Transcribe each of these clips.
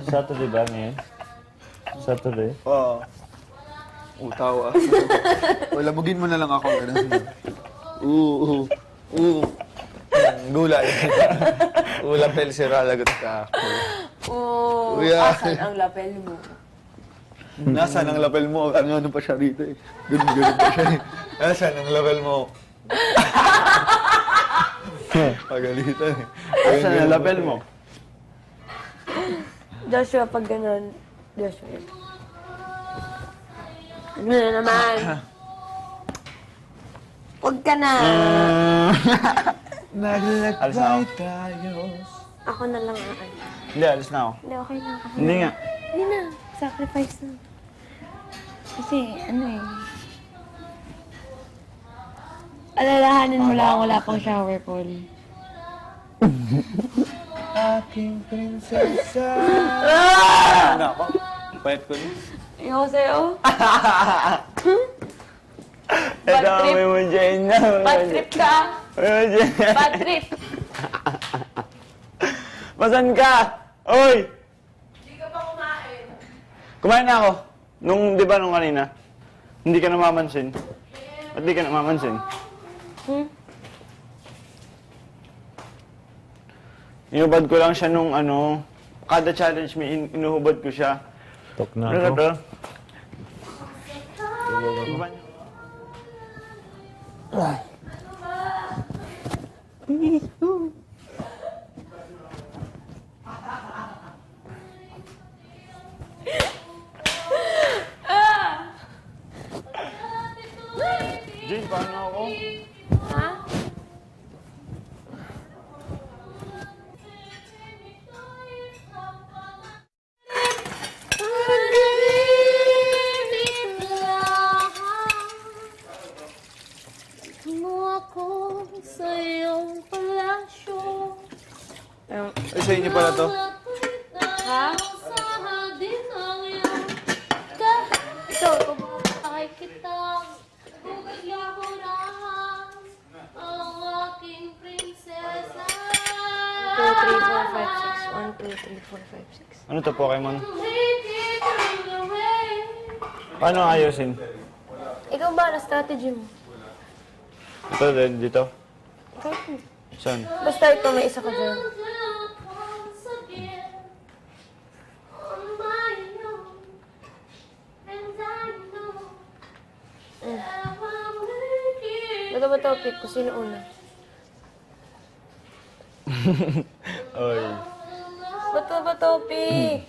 Saturday ba ngayon? Saturday? Oo. Tawa. O, labugin mo na lang ako. Gulay. Lapel si lagot ka. Asan ang lapel mo? Nasaan ang lapel mo? Ano pa siya rito eh. Ganun pa siya eh. Nasaan ang lapel mo? Pagalitan eh. Asan ang lapel mo? Joshua, pag ganun. Joshua. Ano na naman? Huwag ka na. Alis na ako. Ako na lang ang Hindi, alis na ako. Hindi, okay lang. Ako Hindi na. nga. Hindi na. Sacrifice na. Kasi, ano eh. Alalahanin mo lang wala pang shower, Paul. Aking prinsesa. Ano ako? Payat ko niya. Ayoko sa'yo. Ito, may mo dyan na. Bad trip ka. May mo dyan. Bad trip. Masan ka? Oy! Hindi ka pa kumain. Kumain na ako. Di ba nung kanina? Hindi ka namamansin. Ba't di ka namamansin? Inubad ko lang siya nung kada challenge may inuhubad ko siya. Tok na Ano ako. to? Jane, paano ako? Ha? Ay, sa inyo pala to. Ha? Ito, Ay kitang gugagyahunahan ang aking prinsesa. 2, 3, 4, 5, 6. 1, 2, 3, 4, 5, 6. Ano to, Pokemon? Take it away. Paano ayusin? Ikaw ba, na strategy mo? Ito din, dito? Ikaw po. Saan? Basta ito, may isa ka dyan. Once again, on my own, and I know that I'm wicked. Bato ba topic kung sino una? Oy. Bato ba topic?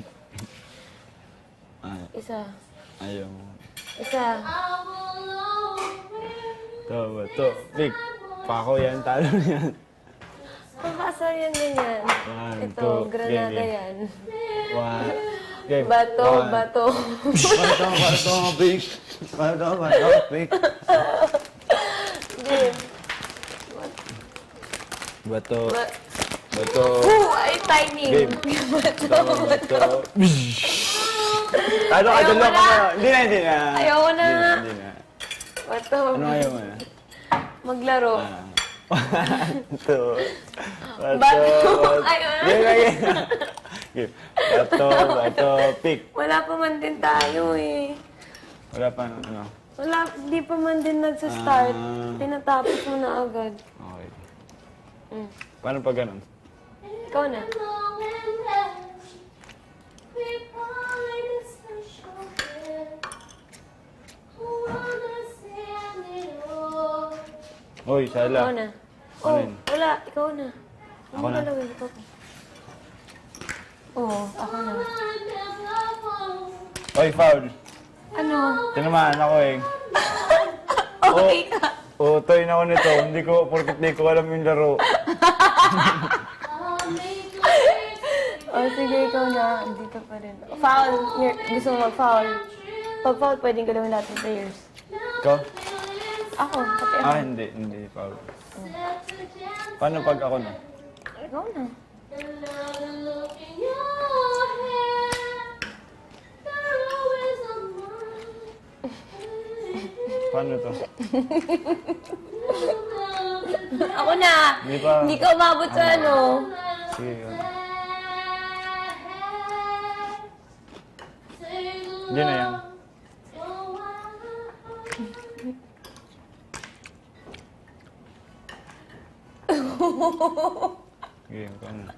Ay, Isa. ayaw. Isa. Ito. Big. Pako yan, talo yan. Pagkasal yan ganyan. One, Ito, two, granada game. yan. One. Game. Bato, One. bato. Bato, big. Bato, big. Game. Bato. Ba- Bato. Ay, timing. Game. Bato, bato. Talo ka, Ayaw talo mo ka na. na. Hindi na. Ayaw na. Hindi na. Bato. Ano ayaw mo na? Maglaro. Bato. Bato. Ayaw na. Game. Game. Bato, pick. Wala pa man din tayo eh. Wala pa, ano? Wala, di pa man din nagsa-start. Tinatapos mo na agad. Okay. Mm. Paano pag ganun? Ikaw na. Long and less, we find a special place. Who understand it all. Hoy, Sala. Ikaw na. Ano Oh, yun? wala. Ikaw na. Ako na? Galawin. Ikaw pa. Oo, ako na. Hoy, foul. Ano? Tinamaan ako eh. Okay ka. Toy na ako nito. Hindi ko, porkit di ko alam yung laro. Oh, sige, ikaw na. Dito pa rin. Foul. Gusto mo mag-foul. Pag foul, pwedeng galawin natin players. Ikaw? Ako, pati ako. Hindi, foul. Paano pag ako na? Ikaw na. Paano to? Ako na. Hindi pa. Hindi ka umabot sa ano. Sige, yun. Diyan na yan. Game ko na.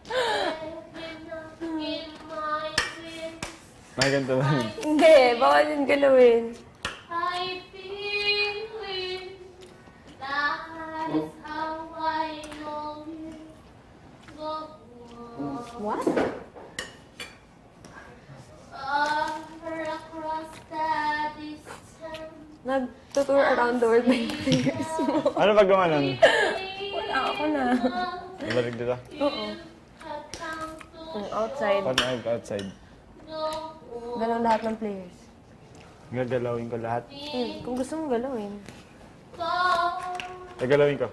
May ganito ba yun? Hindi, bawal yung galawin. I feel it. That is how I know you. Go on. What? Across the distance. Nag-tour around the world by years mo. Ano pag gumanon? Wala ako na. Balik dito. Oo. Outside. Paano outside? Galaw lahat ng players. Gagalawin ko lahat. Kung gusto mong galawin. Gagalawin ko.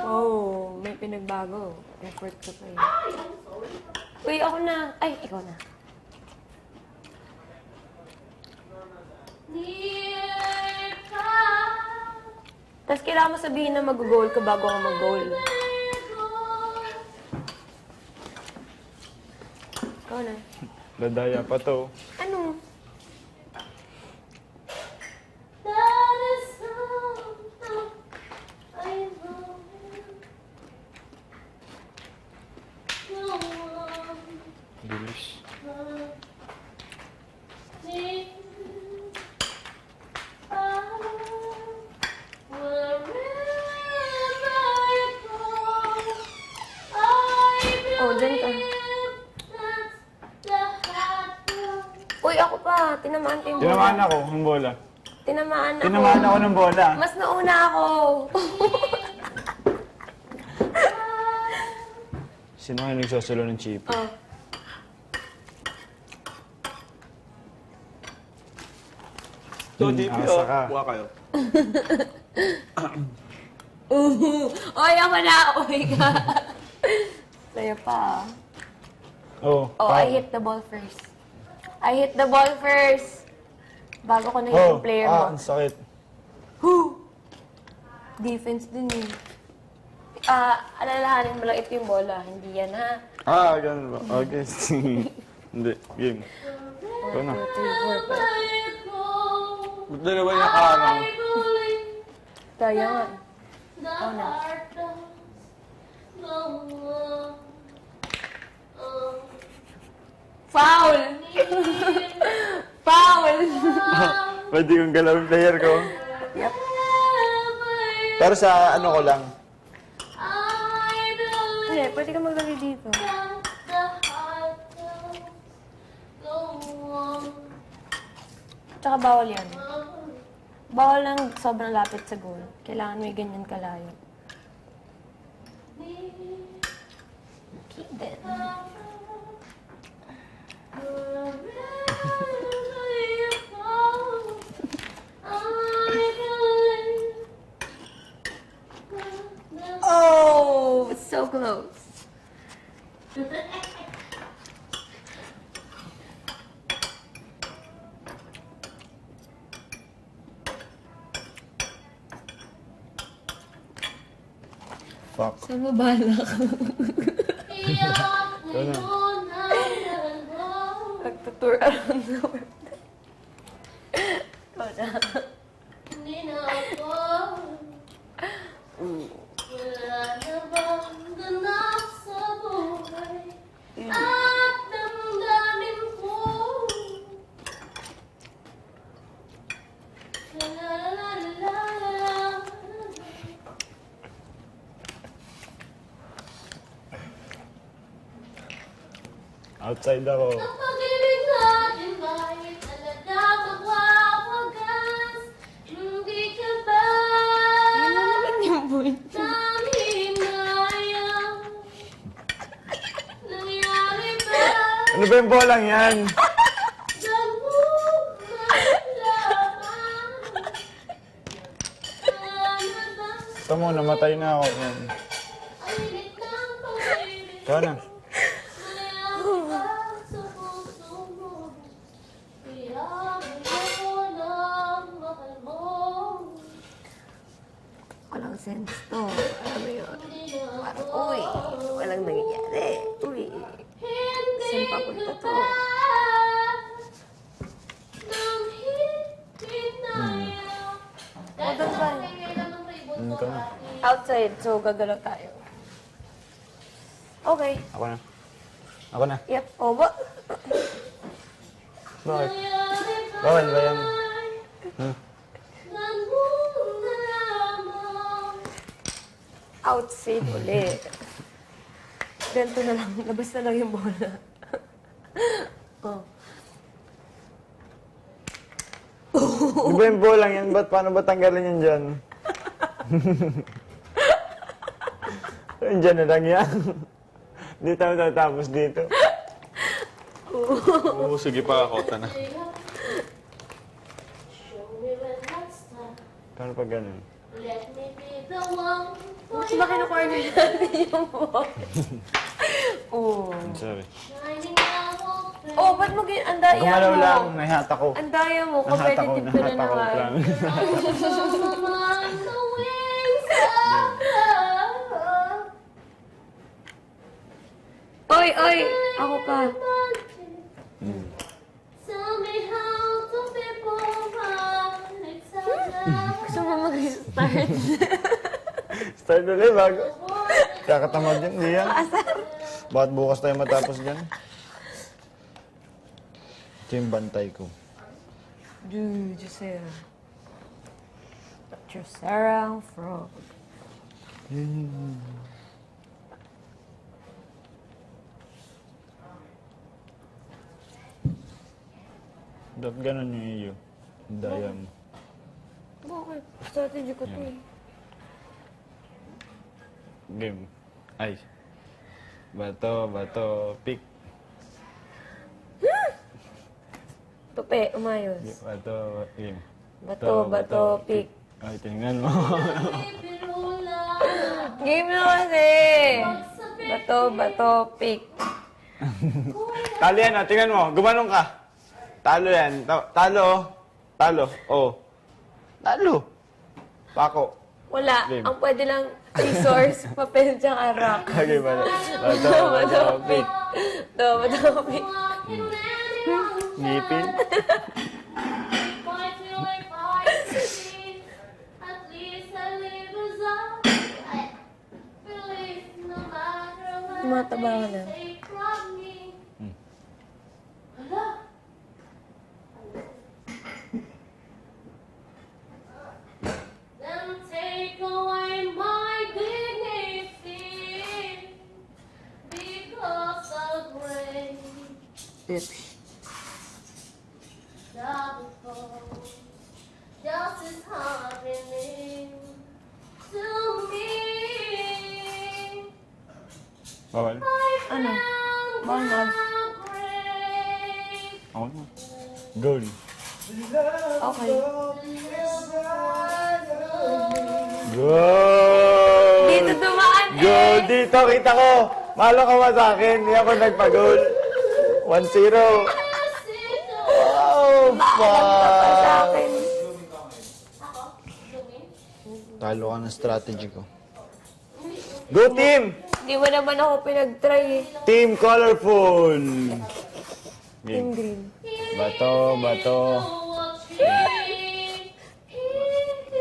Oh, may pinagbago. Effort ko pa eh. Uy, ako na. Ay, ikaw na. Tapos kailangan mo sabihin na mag-goal ka bago ako mag-goal. Ikaw na. Dadaya pa to. Ano? Bilis. Oh, dyan ka. Uy, ako pa. Tinamaan ko yung bola. Tinamaan ako ng bola. Tinamaan ako. Tinamaan ako ng bola. Mas nauna ako. Sino kayo nagsasulo ng chip? Oh. So, DP, asa ka. Buka kayo. Oy, ako na. Uy ka. Sa'yo pa. Oh. Oh, I hit the ball first. I hit the ball first. Bago ko na-hit yung player mo. ang sakit. Who? Defense din eh. Alalahanin mo lang ito yung bola. Hindi yan ha. Ganun ba? Okay. Hindi. Game. Ito na. 2, 3, 4, 5. Ba't dalawa yung nakarang? Kaya nga. Oh, no. Foul! Foul! Pwede kong galawin player ko. Yep. Pero sa ano ko lang. Hindi, pwede ka maglagay dito. Tsaka bawal yan. Bawal lang sobrang lapit sa goal. Kailangan may ganyan kalayo. Keep it. Oh, so close. Fuck. Saan mo balak? Ito na. Nagtutour around the world. Ikaw na. Hindi na ako. Wala na bang ganap sa buhay at damdamin ko. La la la la la. Outside ako. Ang pag-ibig natin ba'y talaga magwawagas? Hindi ka ba Yun na naman yung point. nahimayang? Nangyari ba? Ano ba yung bolang yan? Ito mo, namatay na ako. Ikaw na. Walang sense to. Alam mo yun? Parang, uy, walang nangyayari. Uy, saan papunta to? outside, so gagalaw tayo. Okay. Ako na. Ako na. Yep. O, ba? Bakit? Bawal ba yan? Huh? Outside ulit. Ganito na lang. Labas na lang yung bola. Oh. Di ba yung bolang yan? Ba't paano ba tanggalin yan dyan? Diyan na lang yan. Hindi tayo tatapos dito. Oo, sige pa, kota na. Paano pag ganun? Let me be the one for Mas ba kinukorner natin yung ball? Oh. Sorry. shining out of Oh, ba't mo ang daya Gumalaw mo? lang. Nahihata ko. Ang daya mo. Nahihata ko. Competitive ka na Nahihata ko. naman. on the wings of love. Oy, oy! Ako pa. Tell me how do people run excited. Gusto mo mag-start? Start ulit bago. Kakatamad yan. Hindi yan. Bakit bukas tayo matapos dyan? Ito yung bantay ko. Dude, Jusera. Jusera ang frog. Dapat ganun yung iyo. Daya mo. Bakit? Strategy ko to eh. Game. Ay. Bato, bato, pick. Tupi, umayos. Bato, game. Bato, bato, pick. Ay, tingnan mo. Game na kasi! Bato, bato, pick. Talo yan, tingnan mo. Gumanong ka. Talo yan. Talo. Talo. Oh. Talo. Pako. Wala. Game. Ang pwede lang resource, papel, tsaka rock. Okay, bali. Bato, bato, pick. Bato, bato, pick. Ngipin. Might feel like I succeed. At least I live as I believe no matter what Tumataba ka na. they take from me. Hala. Then take away my dignity because of grace. Just is happening to me. Bawal. Ano? Bawal na. Grace. Ako na. Goal. Okay. Goal! Dito dumaan eh! Goal! Dito, kita ko! Malo ka ba sa akin? Hindi ako nagpa-goal. 1-0. Wow! Pa sa akin. Talo ka ng strategy ko. Go team! Hindi mo naman ako pinag-try eh. Team colorful! Team Game. green. Bato, bato.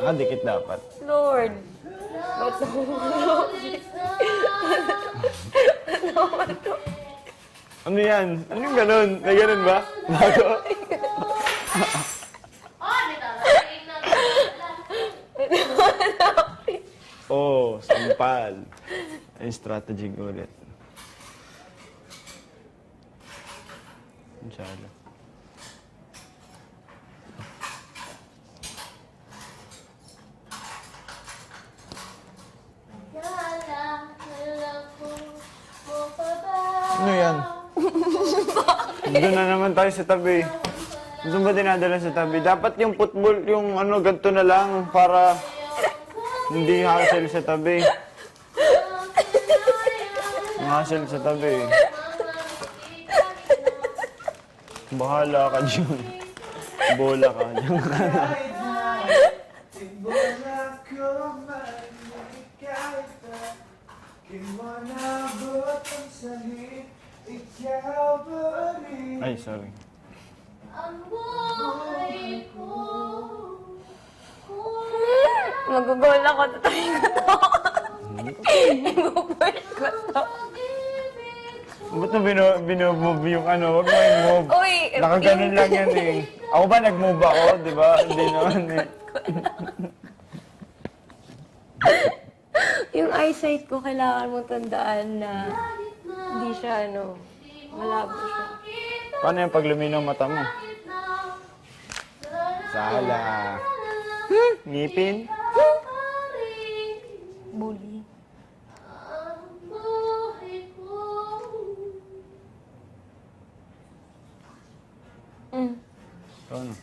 Ah, dikit dapat. Lord. Bato. Ano yan? Ano yung ganun? May ganun ba? Bago? Oh, sampal. Ay, strategy ko ulit. Inshallah. Ano yan? Doon na naman tayo sa tabi. Doon ba dinadala sa tabi? Dapat yung football, yung ano, ganito na lang para hindi hassle sa tabi. Hassle sa tabi. Bahala ka dyan. Bola ka. Diyan ka na. Ay, sorry. Mag-goal ako. Tatayin ko to. Nag-first ko to. Ba't na binove yung ano? Huwag mo yung move. Uy, Nakaganon lang yan eh. Ako ba nag-move ako, di ba? Hindi naman eh. Yung eyesight ko, kailangan mo tandaan na hindi siya, ano, malabo siya. Paano yung pag luminaw mata mo? Sala. Ngipin? Bully. Mm. Ano?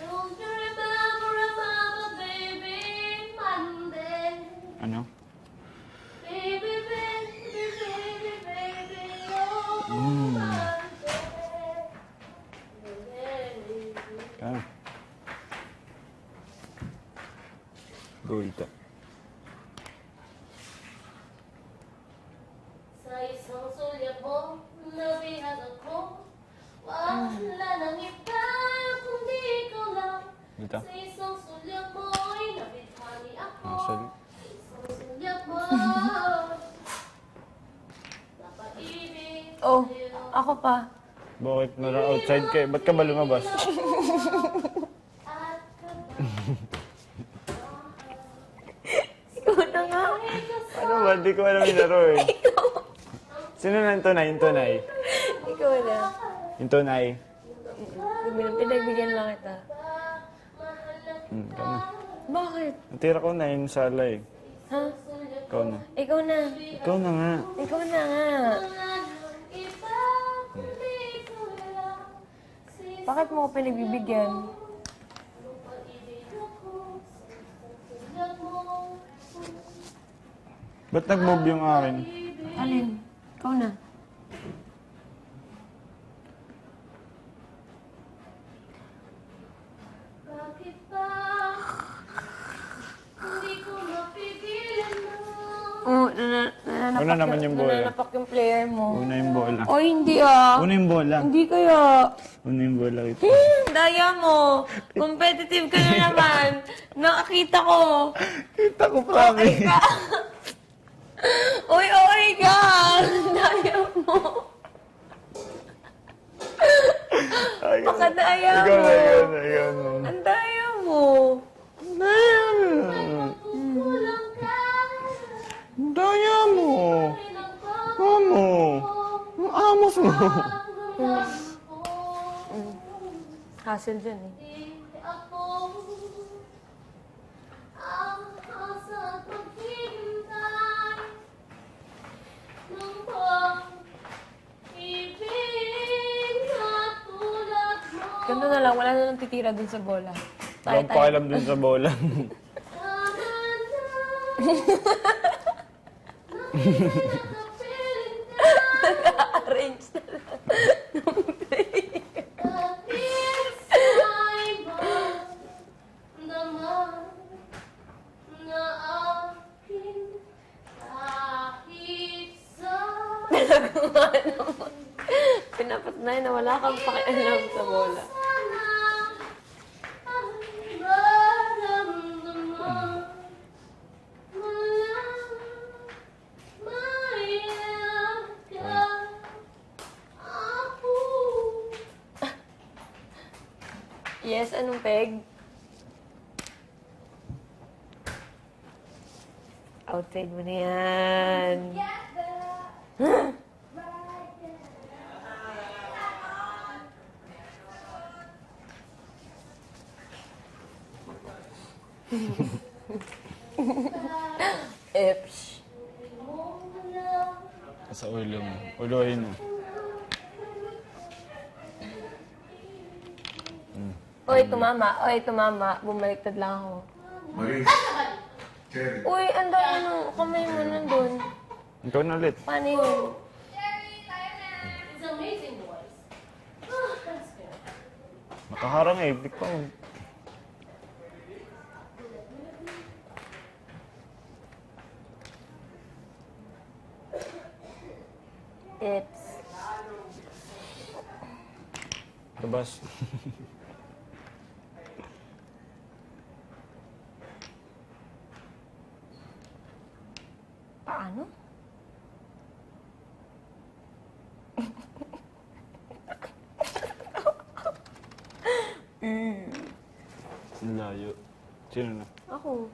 Don't you remember about baby Monday? Ano? Baby, baby, baby, baby, oh, Monday. Ano? Gulta. Sa isang sulyap mo, nabihag ako. Wala nang iba, kundi ikaw lang. Dito? Sa isang sulyap mo, inabithani ako. Sorry. Sa isang sulyap mo, napaibig Oh, sa'yo. ako pa. Bakit outside ka? Ba't ka ba lumabas? At Ikaw na nga. Ano ba? Di ko alam yung laro eh. Sino na yung tunay? Yung tunay? Ikaw na. Yung tunay. Pinagbigyan lang kita. Ikaw na. Bakit? Natira ko na yung sala eh. Ha? Ikaw na. Ikaw na. Ikaw na nga. Ikaw na nga. Bakit mo ako pinagbibigyan? Ba't nag-move yung akin? Alin? Ikaw na. Bakit ba hindi ko mapigilan na? Oh, Una naman yung bola. Nananapak yung player mo. Una yung bola. Oh, hindi ah. Una yung bola. Hindi kaya. Una yung bola kita. Daya mo. Competitive ka na naman. Nakakita ko. Kita ko promise. Uy, okay ka. Daya mo. Ay, Pakadaya ikaw mo. na, ikaw na, ikaw na. Ang daya mo. Daya mo. Kulang ka, Daya mo. pinagpapalala Amo. Ang amos mo. ko. Hassle dyan eh. Ako ang asa at maghihintay ng pag-ibig na tulad mo. Ganun na lang. Wala na nang titira dun sa bola. Walang pakialam dun sa bola. Sana na nakapiling ka Arrange na lang. kahit sa ibang naman na akin kahit sa Pinapatnay na wala kang pakialam sa bola. sana ang maramdaman mo lang maiyak ka ako. Yes, anong peg? Outside mo na yan. Eps. Sa ulo mo. Ulohin mo. Oy, tumama. Oy, tumama. Bumaliktad lang ako. Marie. Cherry. Uy, ang dami ng kamay mo nandun. Ikaw na ulit. Paano yun? It's amazing voice. That's good. Nakaharang eh. Di ko. Eps. Labas. Ang layo. Sino na? Ako.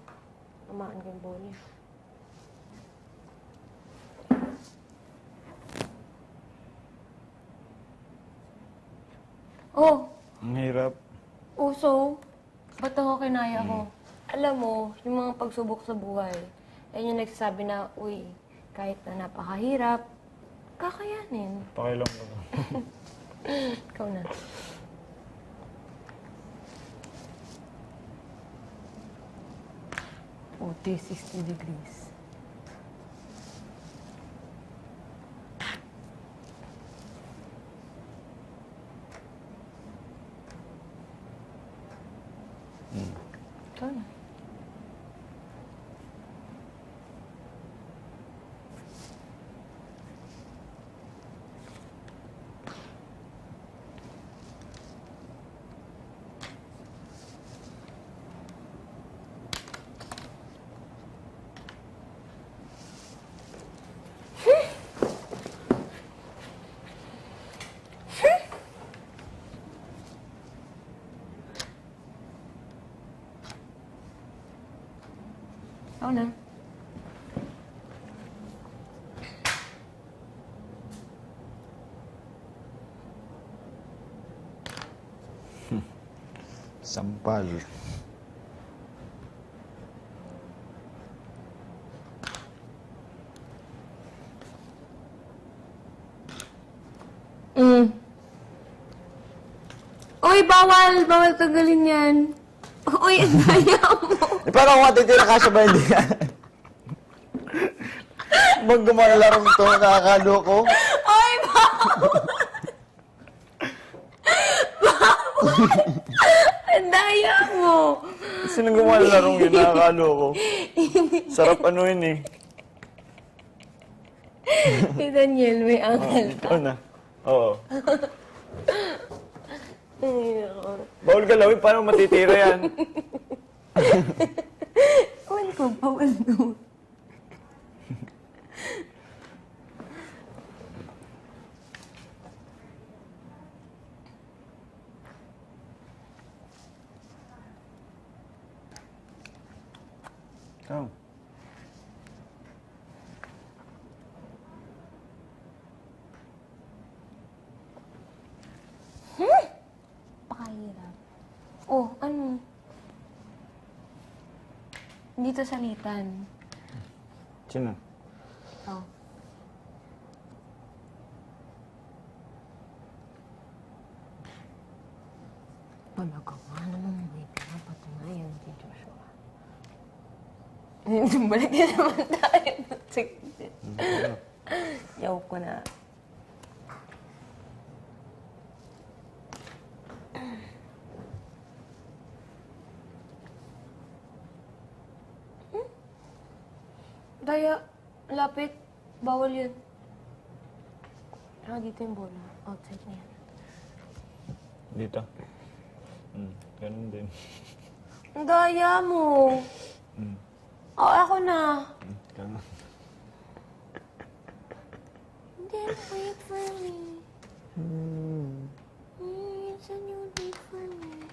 Tamaan ko yung bola. Oh, Ang hirap. uso. Ba't ako kinaya ko? Alam mo, yung mga pagsubok sa buhay, yan yung nagsasabi na, uy, kahit na napakahirap, kakayanin. Pakilang ko. Ikaw na. Oh, 360 degrees. Ikaw na. Ikaw na. Sampal. Uy, bawal! Bawal tanggalin yan. Uy, ang daya mo. Eh, parang kung matitira kasya ba hindi yan? Pag gumawa na larong to, nakakaloko. Uy, bawal! Ang daya mo. Sino gumawa na larong yun, nakakaloko. Sarap ano yun eh. Si Daniel, may angal. Ikaw na. Oo. Ay, ako. Bawal galawin, paano matitira yan? Ewan ko, bawal no. Ikaw. Pakahirap. Oh, ano? Dito salitan. Sino? Oh. Talaga nga naman may pinapatunayan si Joshua. Balik na naman tayo. Sige. Yaw ko na. Daya, lapit. Bawal yun. Ah, dito yung bola. Outside na yan. Dito. Ganun din. Ang daya mo. Oh, ako na. Ganun. Then wait for me. Then you wait for me.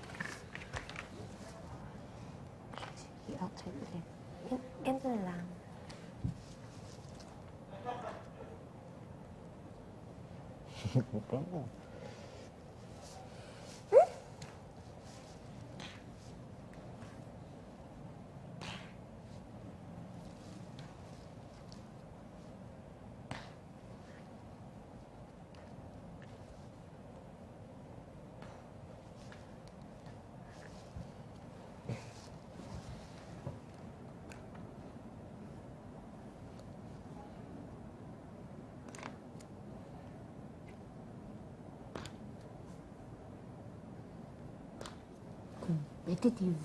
Sige, outside ulit. Ganito na lang. Paano? Competitive.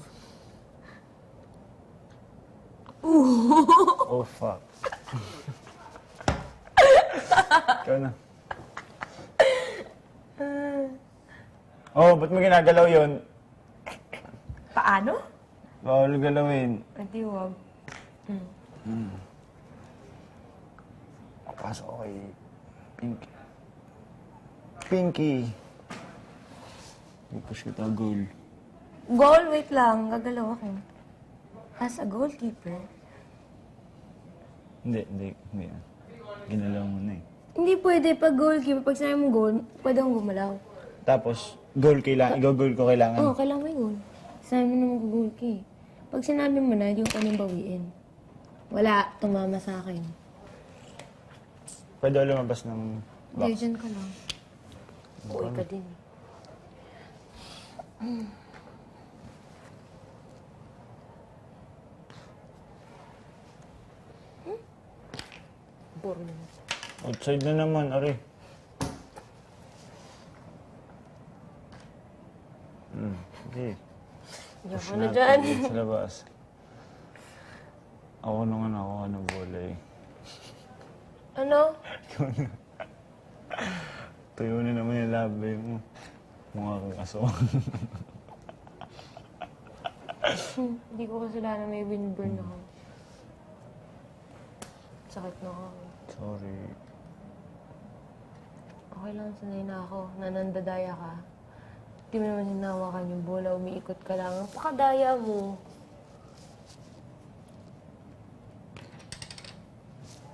Oh, fuck. Ikaw na. Oh, ba't mo ginagalaw yun? Paano? Bawal galawin. Hindi, wag. Pasok ko kay Pinky. Pinky. Ipush kita, goal. Goal, wait lang. Gagalaw ako. As a goalkeeper. Hindi. Ginalaw mo na eh. Hindi pwede. Pag goalkeeper, pag sinabi mo goal, pwede akong gumalaw. Tapos, goal ko kailangan. Oo, kailangan may goal. Sinabi mo naman goal ka eh. Pag sinabi mo na, hindi ko kami bawiin. Wala, tumama sa akin. Pwede lumabas ng Hindi, box. dyan ka lang. Uy ka din. Boro naman. Outside na naman, are. Hindi. Diyan ka Push na natin dyan. dito sa labas. Ako naman ako, bola eh. Ano? Tuyo na naman yung labi mo. Mukha kang aso. Hindi ko kasalanan may windburn ako. Sakit na ako. Sorry. Okay lang, sanay na ako. Nanandadaya ka. Hindi mo naman hinawakan yung bola, umiikot ka lang. Napakadaya mo.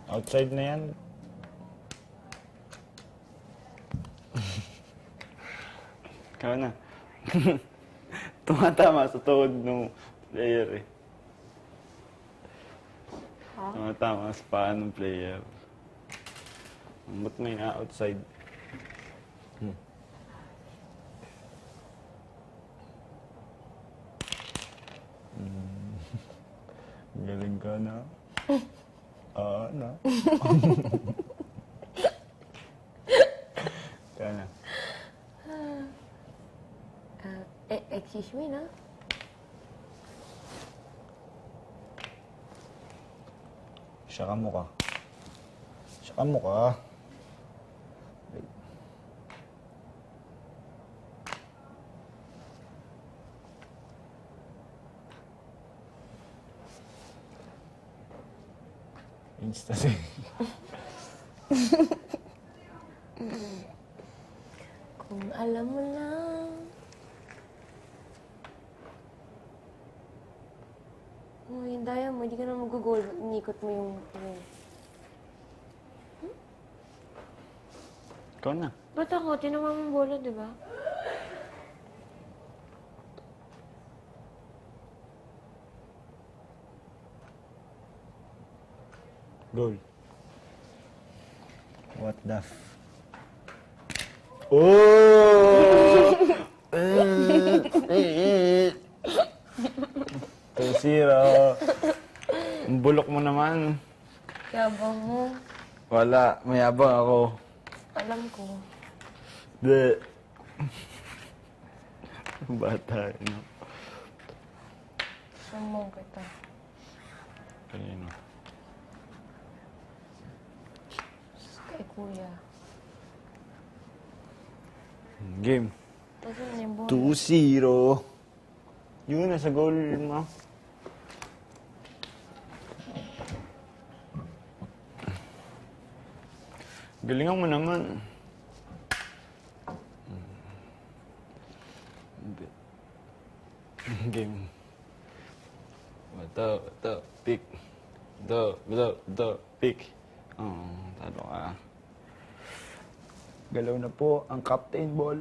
Outside na yan. Ikaw na. Tumatama sa tuhod ng player eh. Tumatama sa paa ng player. Ba't may outside? Galing ka na. Na. Kaya na. Excuse me, na? Saka mo ka. Saka mo ka. Insta save. Kung alam mo lang. Oh, yung daya mo, hindi ka na mag-goal. Inikot mo yung... Ikaw na. Ba't ako? Tinawa mo yung bola, di ba? Goal. What the f... Oh! 2-0. Ang bulok mo naman. Yabang mo. Wala. Mayabang ako. Alam ko. Bleh. Bata, no? Sumong kita. Kanino? Kay kuya. Game. Tapos yun yung bola. 2-0. Yun, nasa goal mo. Galingan mo naman. Game. Bato, pick. Bato, pick. Oh, talo ka. Galaw na po ang captain ball.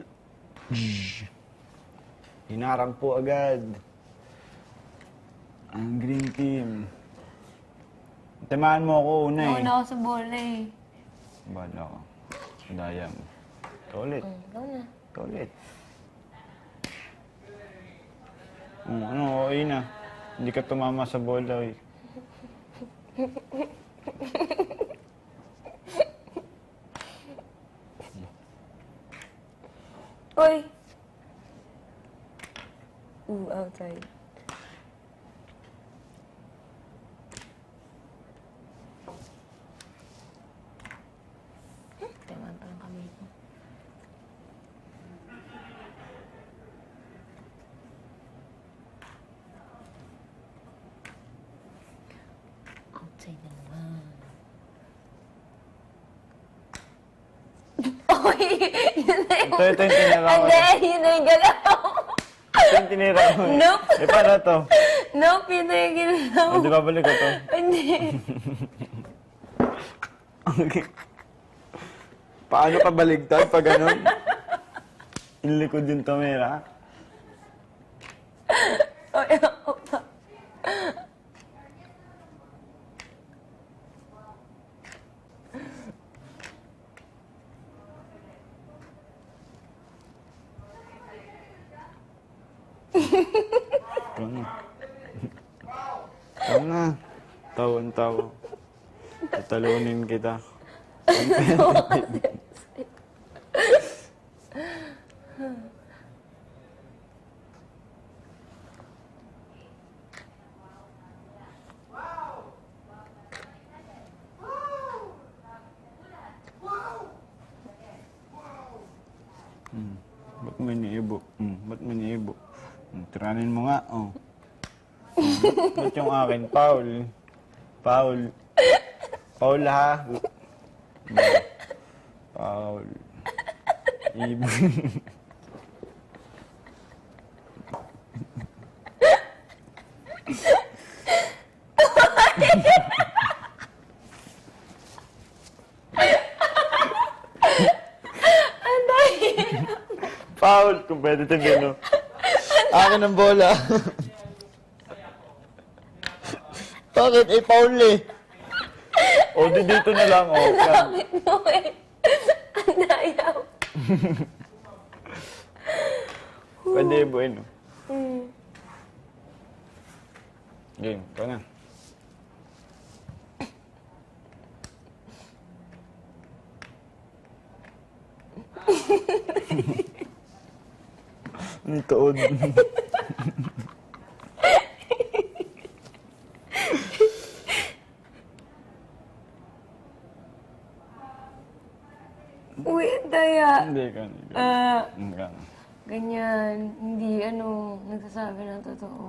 Hinarang po agad ang green team. Tamaan mo ako una eh. Nauna ako sa bola eh. Bala ko. Daya mo. Ikaw ulit. Ikaw na. Ikaw ulit. Ano, okay na. Hindi ka tumama sa bola eh. Uy! Outside. Taiwan pa lang kami ito. Outside na naman. Uy! Yun na yung... Ito yung tinarawan. Hindi, yun na yung galaw. Ito yung tinira mo. Nope. Eh, paano to? Nope, yun na yung ginawa O, di ba balik ko to? Hindi. Okay. Paano ka baligtad pag ganun? Yung likod yung tumira. Ay, ako pa. Ito na. Ito na. Tawa-tawa. Tatalunin kita. Ba't mo iniibo? Ba't mo iniibo? Tiranin mo nga, oh. Ba't yung akin? Paul. Paul. Paul, ha? Paul. Ibo. Paul, competitive yun, no? Akin ang bola. Bakit? Eh, Paul eh. O, di dito na lang, oh. Yan. No eh. Ang dayaw. Pwede ibuin, no? Game, ito na. Ang tuod. Uy, ang daya. Hindi ka. Hindi ka. Ganyan. Hindi, nagsasabi ng totoo.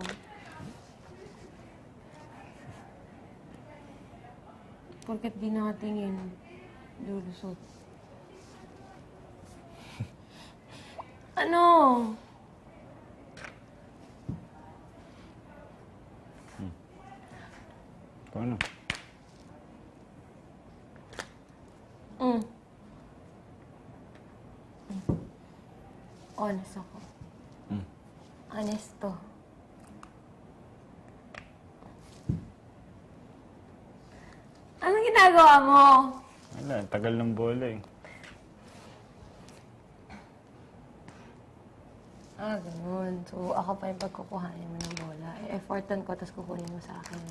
Porket di nakatingin, lulusot. Ano? Paano? Honest ako. Honesto. Anong ginagawa mo? Wala, tagal ng bola eh. Ganun. So, ako pa yung pagkukuhanin mo ng bola. Effortan ko, tapos kukunin mo sa akin.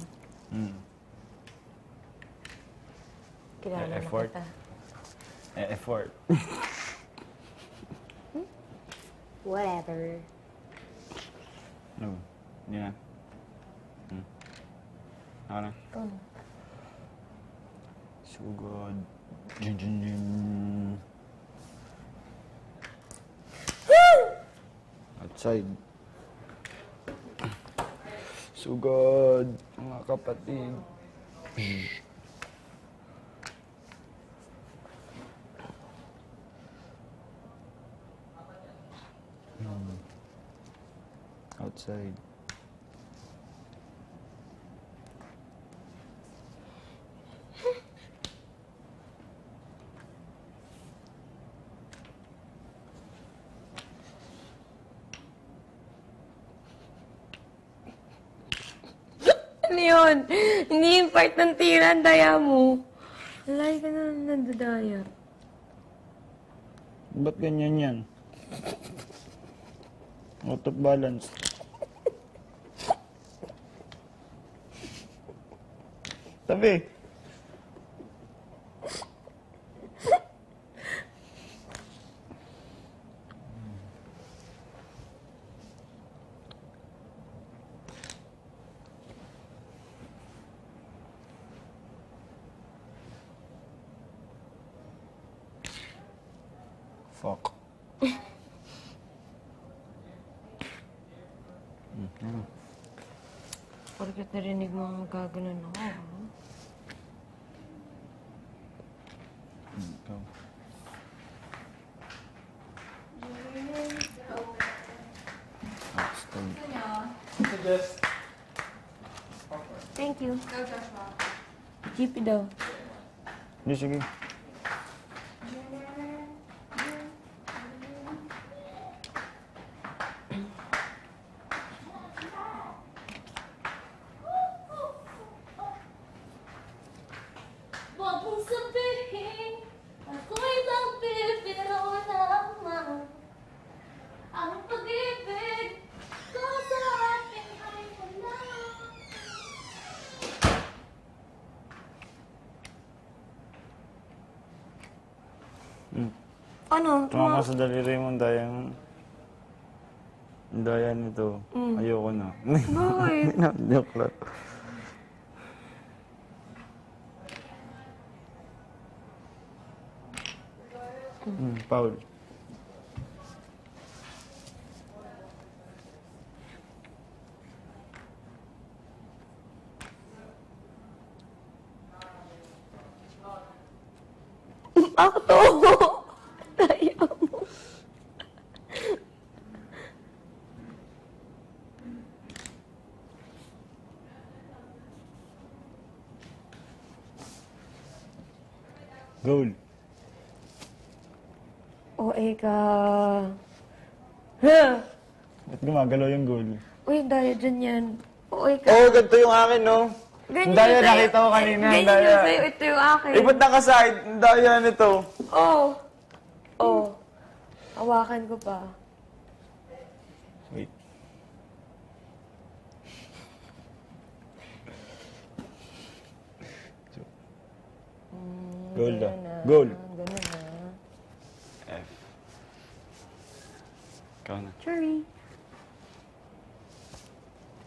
Kilala na Effort. kita. Effort. Whatever. No. Hindi na. Ako na. Ito na. Sugod. Jun, jun, jun. Outside. Sugod, mga kapatid. Outside. Ano yun? Hindi yung part ng tira, ang daya mo. Lagi ka na nandadaya. Ba't ganyan yan? Out of balance. Tabi. Fuck. Porket narinig mo ang gaganon ako. Ikaw. Outside. Thank you. Keep it daw. Hindi, sige. Huwag mong sabihin ako'y nagbibiro lamang. Ang pag-ibig ko sa akin ay wala. Ano? Tumama sa daliri mo dayang... Daya nito. Ayoko na. Bakit? Joke lang. Paul. Ako to. Daya mo. Goal. OA ka. Ha? Ba't gumagalaw yung goal? Uy, daya dyan yan. OA ka. Oo, ganito yung akin, no? Ganyan Daya, yung sa'yo. nakita ko kanina. Ganyan Daya. yung sa'yo. Ito yung akin. Eh, ba't nakaside? Ang daya nito. Oh. Oh. Hawakan ko pa. Wait. Goal daw. Goal. Ganun na. F. Ikaw na. Cherry.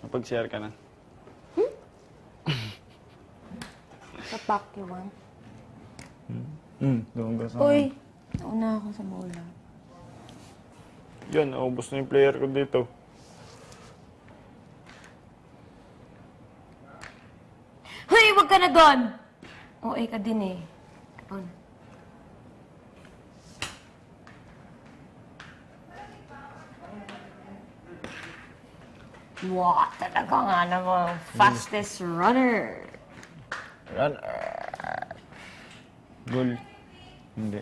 Kapag-share ka na. Sa pack you want. Doon ka sa... Uy. Nauna ako sa bola. Yan, naubos na yung player ko dito. Hoy, wag ka na doon! OA ka din eh. Ikaw na. Wow, talaga nga naman. Fastest runner. Run. Goal. Hindi.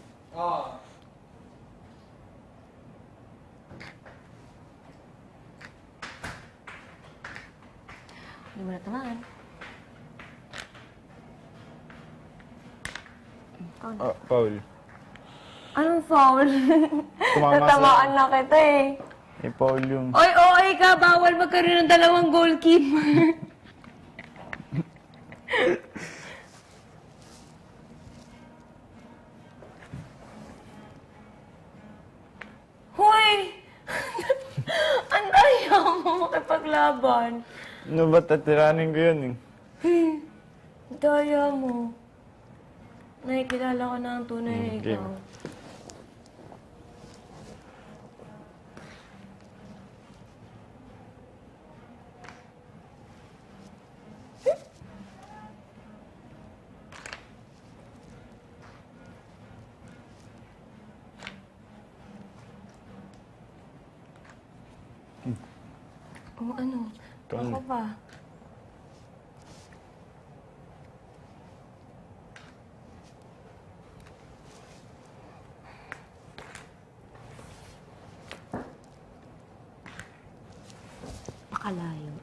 Hindi mo na tamaan. Paul. Anong foul? Tumama sa- Natamaan na kita eh. Eh, Paul yung... Oy, OA ka! Bawal magkaroon ng dalawang goalkeeper. Hoy! Ang daya mo makipaglaban. Ano ba, tatiranin ko yun eh. Ang daya mo. Nakikilala ko na ang tunay na game. ikaw. O ano? Ikaw Ako na. pa. Pakalayo.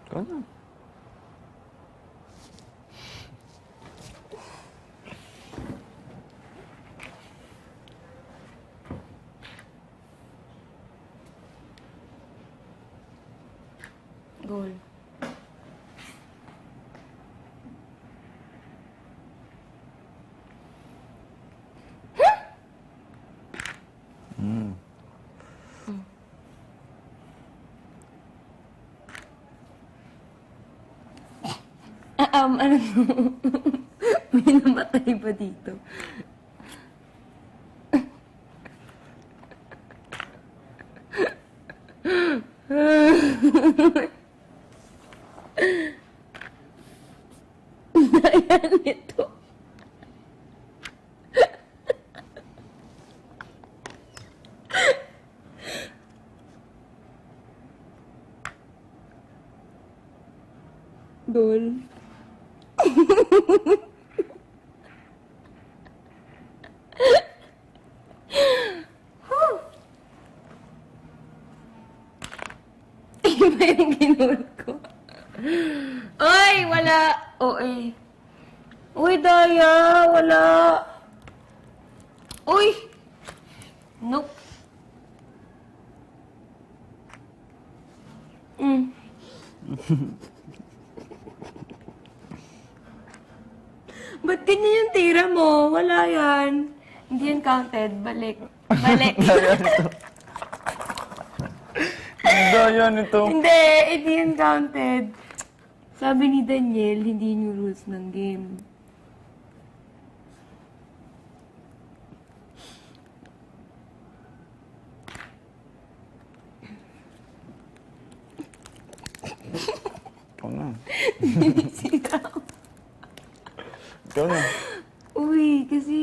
Ikaw na. Goal. Ano? May namatay ba dito? Ayan ito. Dol. Iba yung ginol ko. Ay, wala. O, eh. Uy, Daya, wala. Uy! Nope. Ba't ganyan yung tira mo? Wala yan. Hindi yan counted. Balik. Balik. Daya nito. Hindi, hindi yan counted. Sabi ni Daniel, hindi yun yung rules ng game. Ikaw na. Sira. Ikaw na. Uy, kasi...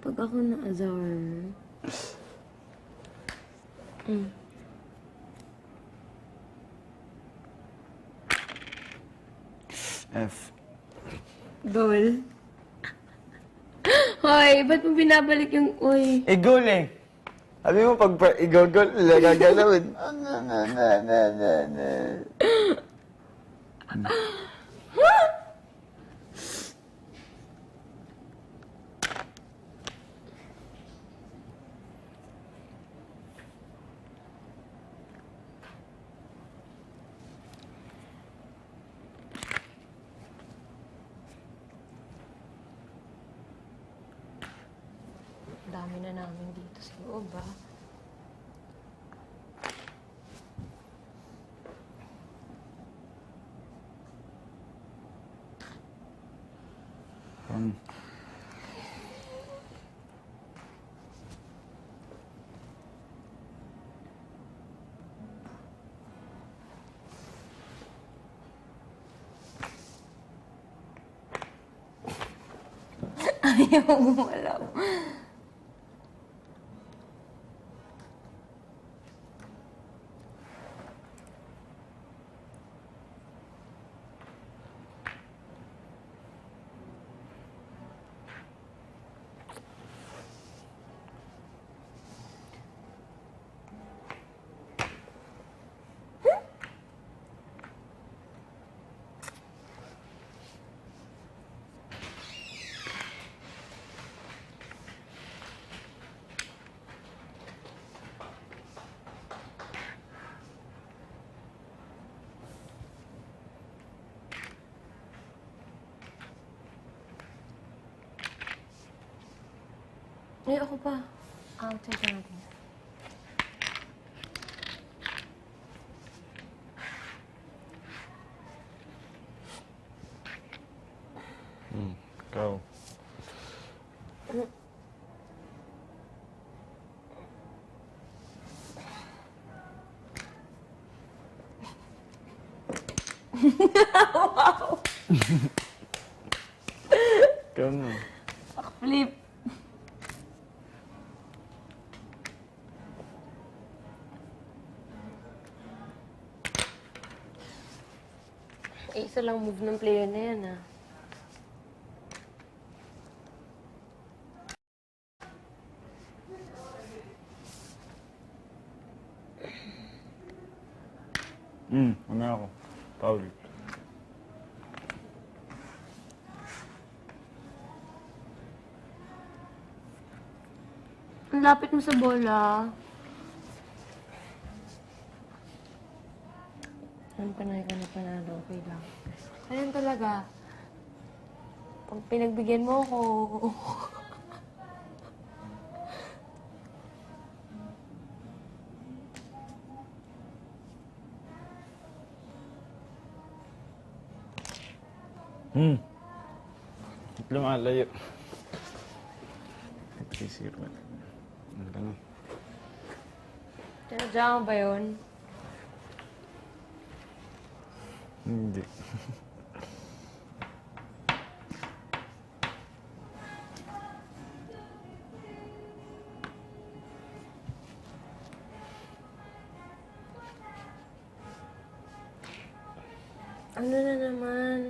Pag ako na-azar... F. Dol. Hoy, ba't mo binabalik yung uy? Igol eh. Sabi mo pag igogol, gagalawin. Dami na namin dito sa loob, ah. Ayaw gumalaw. Ay, ako pa. Check natin. Ikaw. Ikaw na. Flip. Isa lang move ng player na yan, ah. Ano ako? Paul. Ang lapit mo sa bola. Ang panay ka na panalo, okay lang. Ayan talaga. Pag pinagbigyan mo ako... Lumalayo. Sisiro. Ano ka na? Sinadya mo ba yun? Hindi. Ano na naman?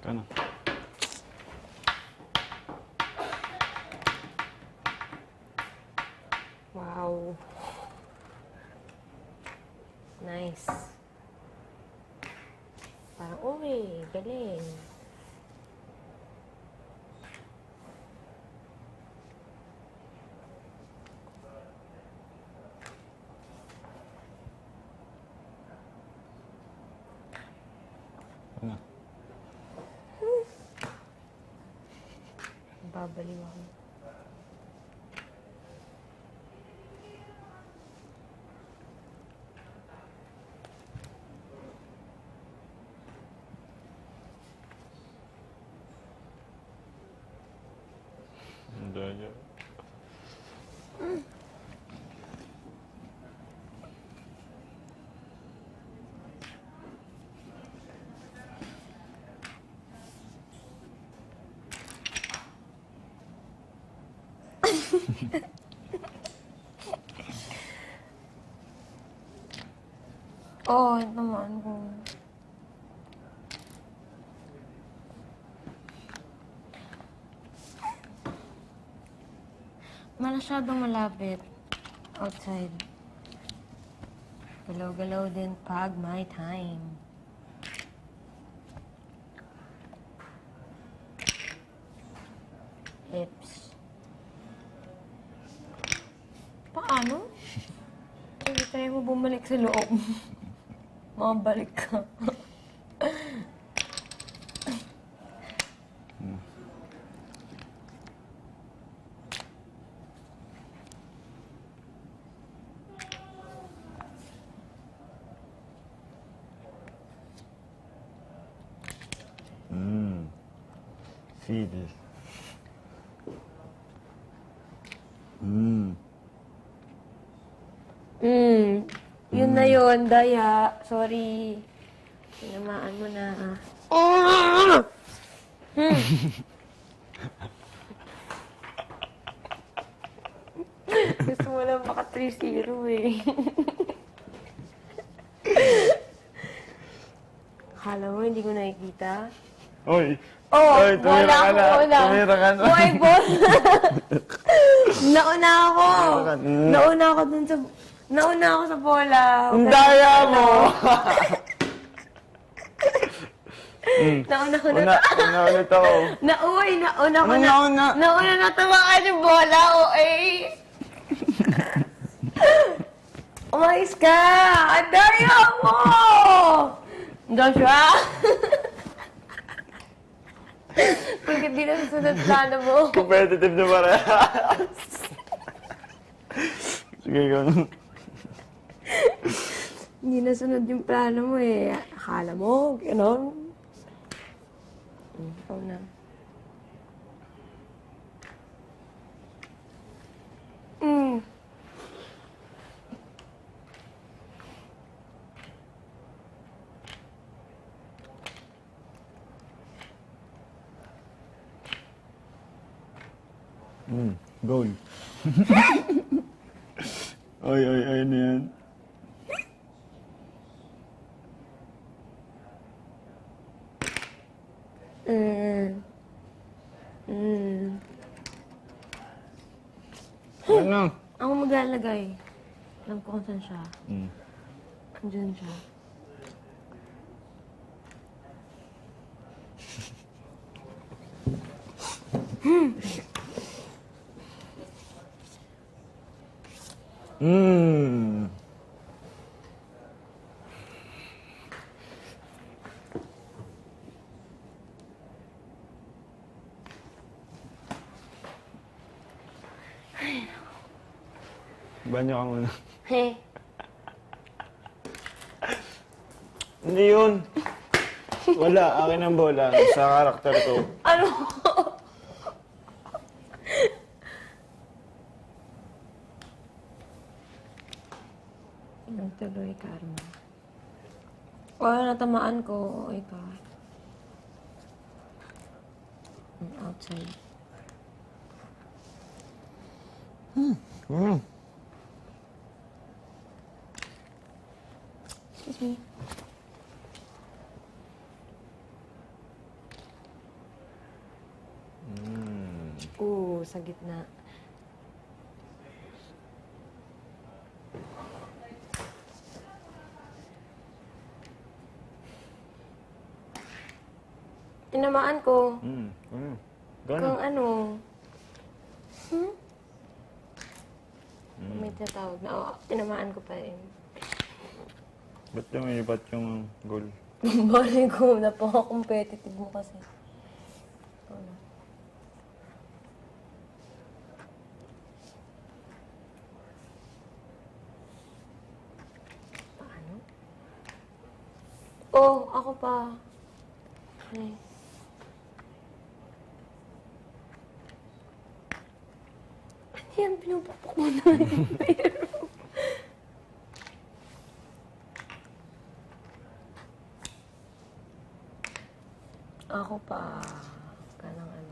Ka na. Wow. Nice. Parang, uy, galing. Ano? Babaliw ako. Ang daya. Oo, naman ko. Masyadong malapit. Outside. Galaw-galaw din pag my time. Lips. Paano? Sige, try mo bumalik sa loob. Makabalik ka. Feel. Yun na yun, Daya. Sorry. Tinamaan mo na. Gusto mo lang maka 3-0 eh. Akala mo, hindi ko nakikita? Oy! Oh, Oy, tumira ka na. una. Tumira ka na. Boy, boy. Nauna ako. ka na. Nauna ako dun sa... Nauna ako sa bola. Ang daya mo! Nauna ko na. Una ulit ako. Nauna ko Anong na. nauna? Nauna na tamaan yung bola, eh. Umayos ka! Ang daya mo! Joshua! Bakit di na susunod plano mo? Competitive na parehas. Sige, ikaw na. Hindi na sunod yung plano mo eh. Akala mo, gano'n. Ikaw na. Goal. Oy, ano yan? Ano? Ako maglalagay. Alam ko kung saan siya. Andyan siya. Hmm. Banyo ka muna. Hey. Hindi yun. Wala, akin ang bola sa karakter ko. Ano? Nagtuloy karma. Wala, natamaan ko. Okay ka. Outside. Hmm. Excuse me. Sa gitna. Tinamaan ko. Kung Gano'n? ano. May tatawag na, tinamaan ko pa rin. Ba't lumipat yung goal? Bali ko, napaka-competitive mo kasi. Ano? Paano? Oh, ako pa. Ay. Ano yan? Pinupukpok mo na yung pero. Ako pa. Kanang ano.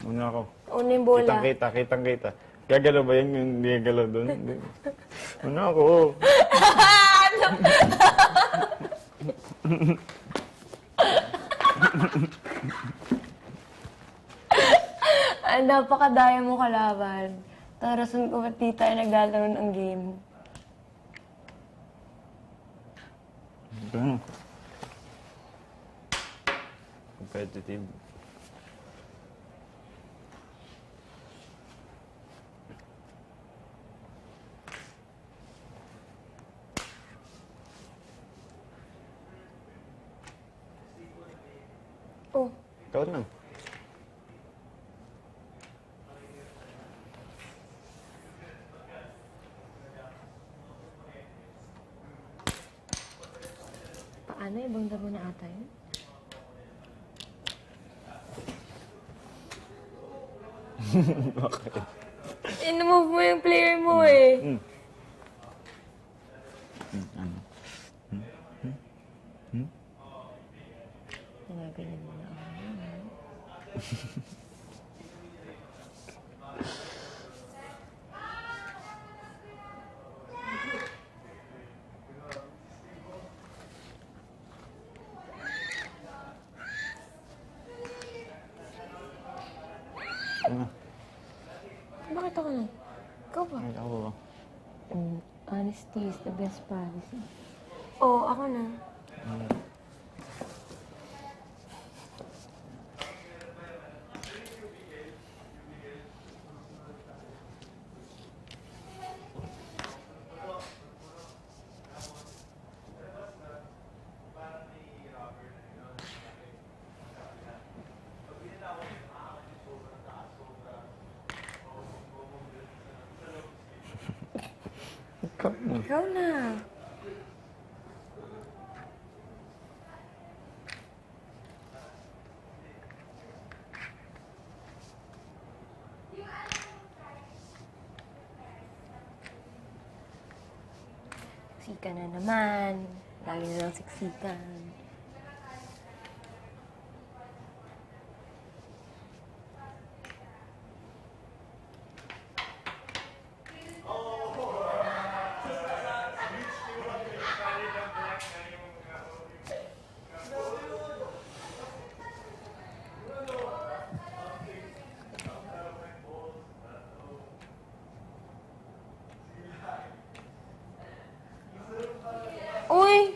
Una ako. Una yung bola. Kitang-kita. Gagalaw ba yan yung hindi gagalaw doon? Hindi. Una ako. Ang napakadaya mo kalaban. Tarasan ko pati tayo naglalaro ng game. Gano'n. Competitive. Oh, Ikaw na. paano? Ibang damo na ata yun? Bakit? In-move mo yung player mo eh. Ano? Ginaganyan mo na ako. Ano? Bakit ako na? Ikaw ba? Ay, ako ba? Honesty is the best policy. Oo, ako na. Ikaw na. Ikaw na. Siksikan na naman. Lagi na lang siksikan. Uy!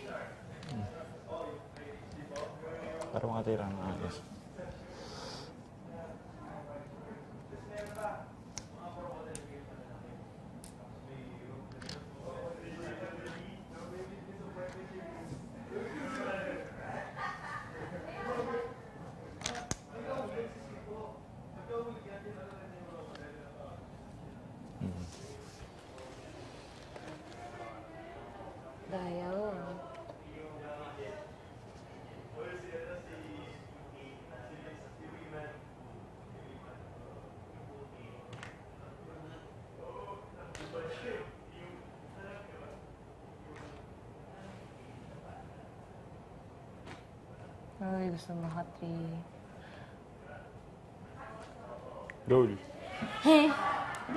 Daya mo. Ay, gusto maka-3. Goal.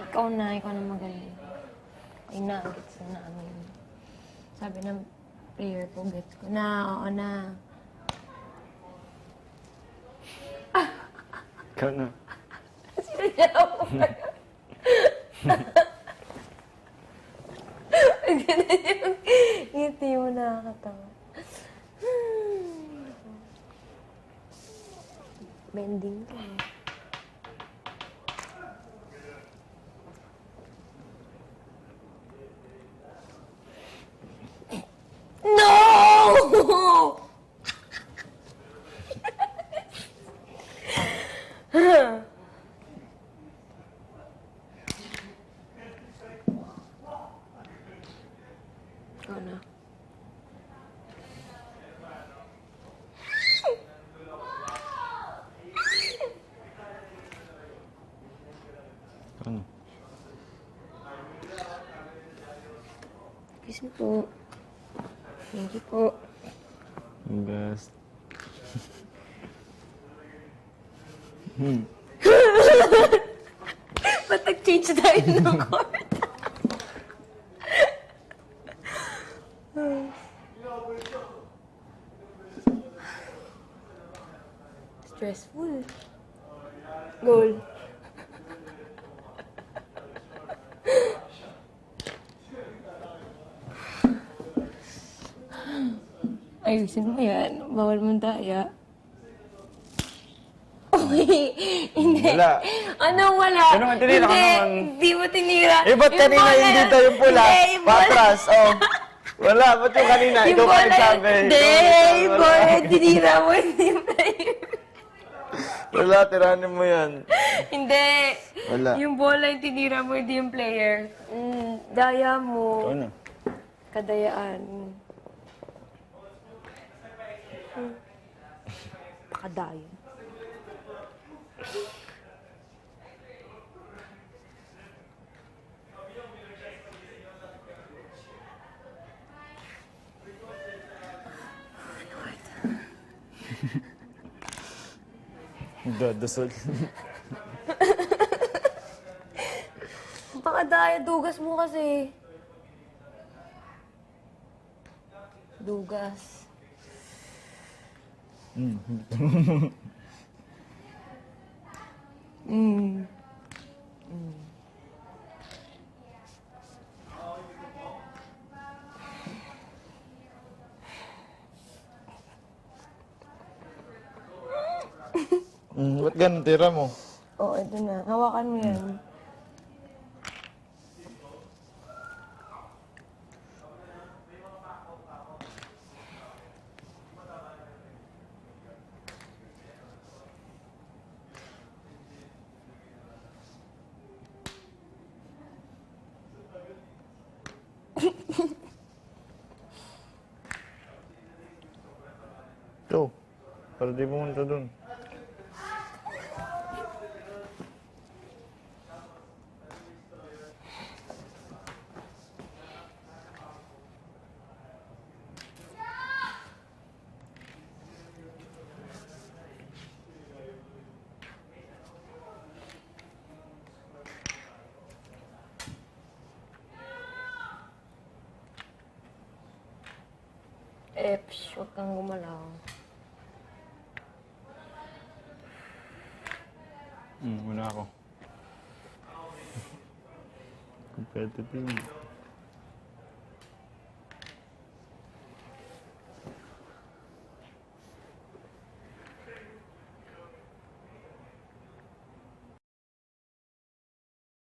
Ikaw na magaling. Ay na, gets na namin. Sabi ng player ko, gets ko na, oo na. Ikaw na. Sinayaw ko pa yun. Ganun yung ngiti mo nakakatawa. Bending ka eh. No! Ikaw na. Ano? Kiss mo po. Thank you po. Best. Ba't nag-change tayo ng court? Stressful. Goal. Ayusin mo yan. Bawal mong daya. Uy, hindi. Wala. Anong wala? Ano nga, tinira ka Hindi, naman. Hindi mo tinira. Eh, ba't Yung kanina bola hindi yun- tayo pula? Hindi, yung bola- Patras, oh. Wala, ba't yung kanina? Yung Ikaw pa bola nagsabi. yun- Hindi, Ikaw nagsabi, yung wala. bola yung tinira mo, hindi player. Wala, tiranin mo yan. Hindi. Wala. Yung bola yung tinira mo, hindi yung player. Daya mo. Ikaw na. Kadayaan. Pakadaya. Dadasal. Pakadaya, dugas mo kasi. Dugas. Ba't ganun tira mo? Oo, ito na. Hawakan mo yan. Ito. Para di pumunta dun. Huwag kang gumalaw. Wala ako. Competitive.